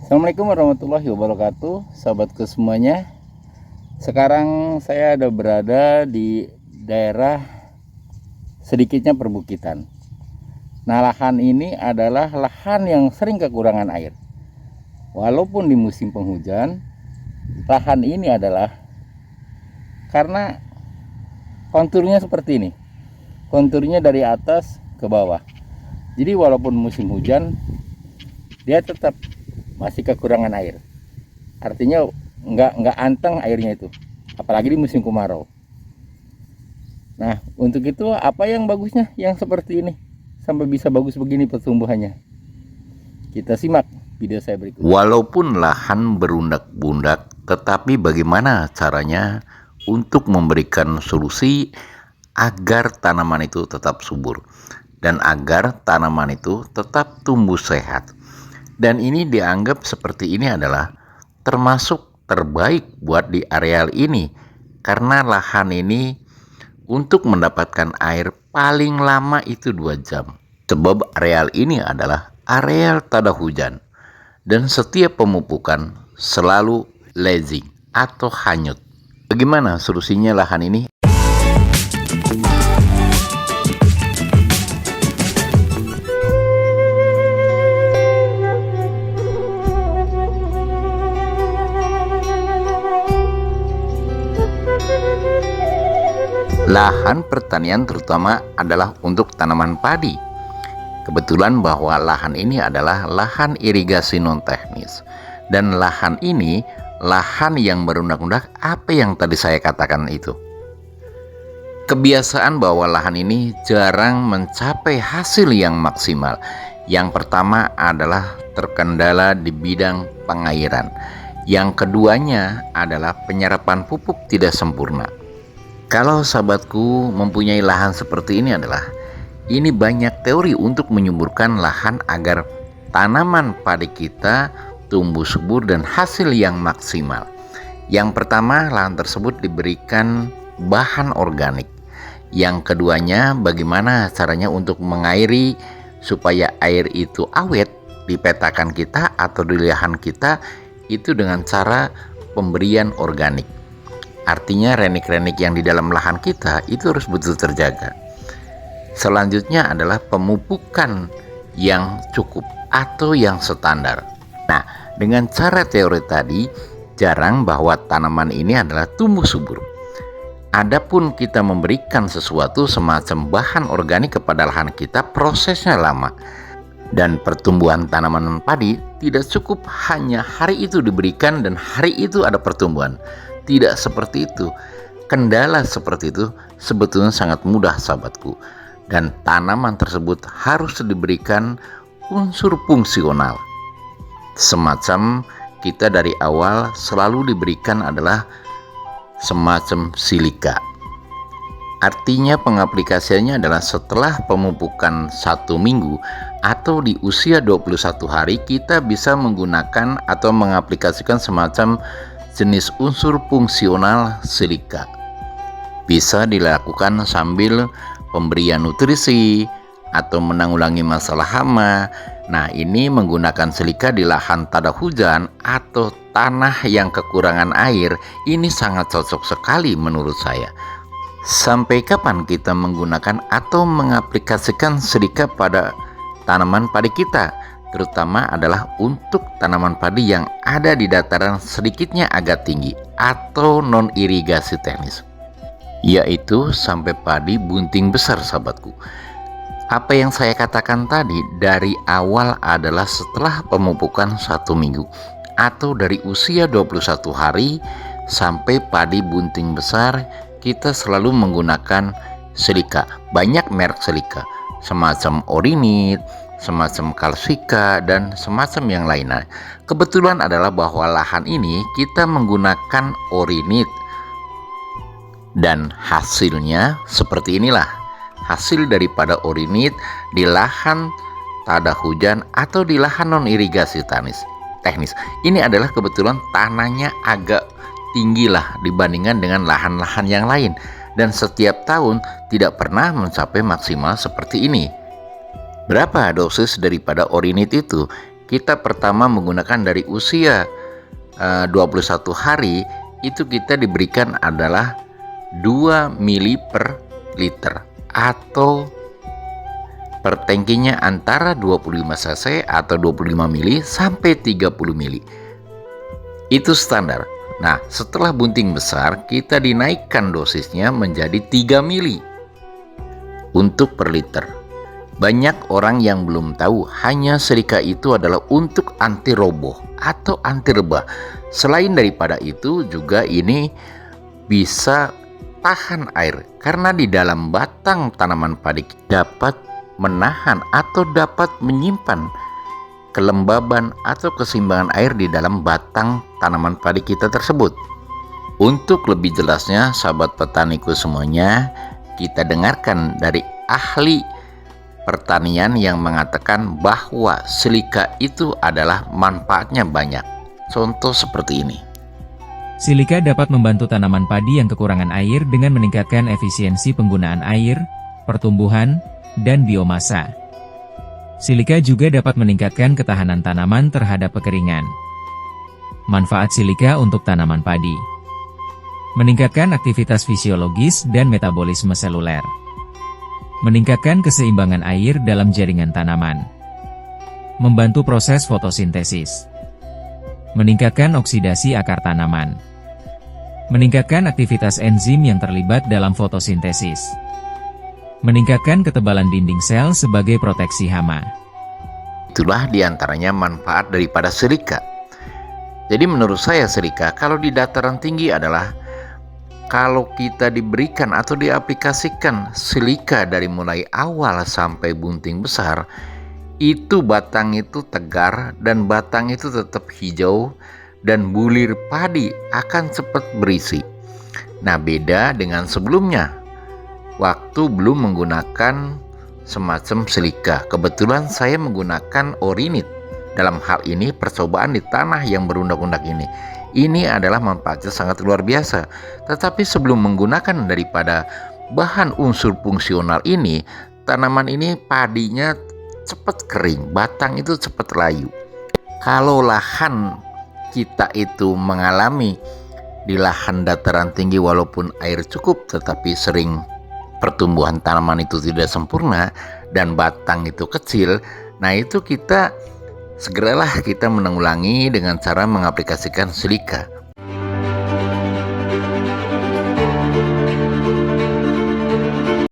Assalamualaikum warahmatullahi wabarakatuh, sahabatku semuanya. Sekarang saya ada berada di daerah sedikitnya perbukitan. Nah, lahan ini adalah lahan yang sering kekurangan air. Walaupun di musim penghujan, lahan ini adalah karena konturnya seperti ini. Konturnya dari atas ke bawah. Jadi walaupun musim hujan, dia tetap masih kekurangan air. Artinya nggak anteng airnya itu, apalagi di musim kemarau. Nah, untuk itu apa yang bagusnya yang seperti ini sampai bisa bagus begini pertumbuhannya? Kita simak video saya berikut. Walaupun lahan berundak-bundak, tetapi bagaimana caranya untuk memberikan solusi agar tanaman itu tetap subur dan agar tanaman itu tetap tumbuh sehat. Dan ini dianggap seperti ini adalah termasuk terbaik buat di areal ini, karena lahan ini untuk mendapatkan air paling lama itu 2 jam. Sebab areal ini adalah areal tada hujan dan setiap pemupukan selalu lazing atau hanyut. Bagaimana solusinya lahan ini? Lahan pertanian terutama adalah untuk tanaman padi. Kebetulan bahwa lahan ini adalah lahan irigasi non teknis. Dan lahan ini lahan yang berundak-undak, apa yang tadi saya katakan itu. Kebiasaan bahwa lahan ini jarang mencapai hasil yang maksimal. Yang pertama adalah terkendala di bidang pengairan. Yang keduanya adalah penyerapan pupuk tidak sempurna. Kalau sahabatku mempunyai lahan seperti ini ini banyak teori untuk menyuburkan lahan agar tanaman padi kita tumbuh subur dan hasil yang maksimal. Yang pertama, lahan tersebut diberikan bahan organik. Yang keduanya, bagaimana caranya untuk mengairi supaya air itu awet di petakan kita atau di lahan kita itu dengan cara pemberian organik. Artinya renik-renik yang di dalam lahan kita itu harus betul terjaga. Selanjutnya adalah pemupukan yang cukup atau yang standar. Nah, dengan cara teori tadi, jarang bahwa tanaman ini adalah tumbuh subur. Adapun kita memberikan sesuatu semacam bahan organik kepada lahan kita, prosesnya lama. Dan pertumbuhan tanaman padi tidak cukup hanya hari itu diberikan dan hari itu ada pertumbuhan. Tidak seperti itu. Kendala seperti itu sebetulnya sangat mudah, sahabatku. Dan tanaman tersebut harus diberikan unsur fungsional. Semacam kita dari awal selalu diberikan adalah semacam silika. Artinya pengaplikasiannya adalah setelah pemupukan 1 minggu atau di usia 21 hari kita bisa menggunakan atau mengaplikasikan semacam jenis unsur fungsional silika. Bisa dilakukan sambil pemberian nutrisi atau menanggulangi masalah hama. Nah, ini menggunakan silika di lahan tada hujan atau tanah yang kekurangan air, ini sangat cocok sekali menurut saya. Sampai kapan kita menggunakan atau mengaplikasikan silika pada tanaman padi kita? Terutama adalah untuk tanaman padi yang ada di dataran sedikitnya agak tinggi atau non irigasi teknis, yaitu sampai padi bunting besar, sahabatku. Apa yang saya katakan tadi dari awal adalah setelah pemupukan 1 minggu atau dari usia 21 hari sampai padi bunting besar, kita selalu menggunakan silika. Banyak merek silika, semacam Orinit, semacam Kalsika, dan semacam yang lainnya. Kebetulan adalah bahwa lahan ini kita menggunakan Orinit dan hasilnya seperti inilah. Hasil daripada Orinit di lahan tada hujan atau di lahan non irigasi teknis. Ini adalah kebetulan tanahnya agak tinggi lah dibandingkan dengan lahan-lahan yang lain, dan setiap tahun tidak pernah mencapai maksimal seperti ini. Berapa dosis daripada Orinit itu? kita pertama menggunakan dari usia 21 hari, itu kita diberikan adalah 2 mili per liter, atau per tangkinya antara 25 cc atau 25 mili sampai 30 mili. Itu standar. Nah, setelah bunting besar, kita dinaikkan dosisnya menjadi 3 mili untuk per liter. Banyak orang yang belum tahu hanya silika itu adalah untuk anti roboh atau anti rebah. Selain daripada itu juga ini bisa tahan air, karena di dalam batang tanaman padi dapat menahan atau dapat menyimpan kelembaban atau keseimbangan air di dalam batang tanaman padi kita tersebut. Untuk lebih jelasnya, sahabat petaniku semuanya, kita dengarkan dari ahli pertanian yang mengatakan bahwa silika itu adalah manfaatnya banyak. Contoh seperti ini. Silika dapat membantu tanaman padi yang kekurangan air dengan meningkatkan efisiensi penggunaan air, pertumbuhan, dan biomasa. Silika juga dapat meningkatkan ketahanan tanaman terhadap kekeringan. Manfaat silika untuk tanaman padi: meningkatkan aktivitas fisiologis dan metabolisme seluler, meningkatkan keseimbangan air dalam jaringan tanaman, membantu proses fotosintesis, meningkatkan oksidasi akar tanaman, meningkatkan aktivitas enzim yang terlibat dalam fotosintesis, meningkatkan ketebalan dinding sel sebagai proteksi hama. Itulah diantaranya manfaat daripada silika. Jadi menurut saya silika kalau di dataran tinggi adalah kalau kita diberikan atau diaplikasikan silika dari mulai awal sampai bunting besar, itu batang itu tegar dan batang itu tetap hijau dan bulir padi akan cepat berisi. Nah, beda dengan sebelumnya, waktu belum menggunakan semacam silika. Kebetulan saya menggunakan orinit. Dalam hal ini percobaan di tanah yang berundak-undak ini. Ini adalah manfaatnya sangat luar biasa. Tetapi sebelum menggunakan daripada bahan unsur fungsional ini, tanaman ini padinya cepat kering, batang itu cepat layu. Kalau lahan kita itu mengalami di lahan dataran tinggi walaupun air cukup, tetapi sering pertumbuhan tanaman itu tidak sempurna dan batang itu kecil, nah itu kita segeralah kita menanggulangi dengan cara mengaplikasikan silika.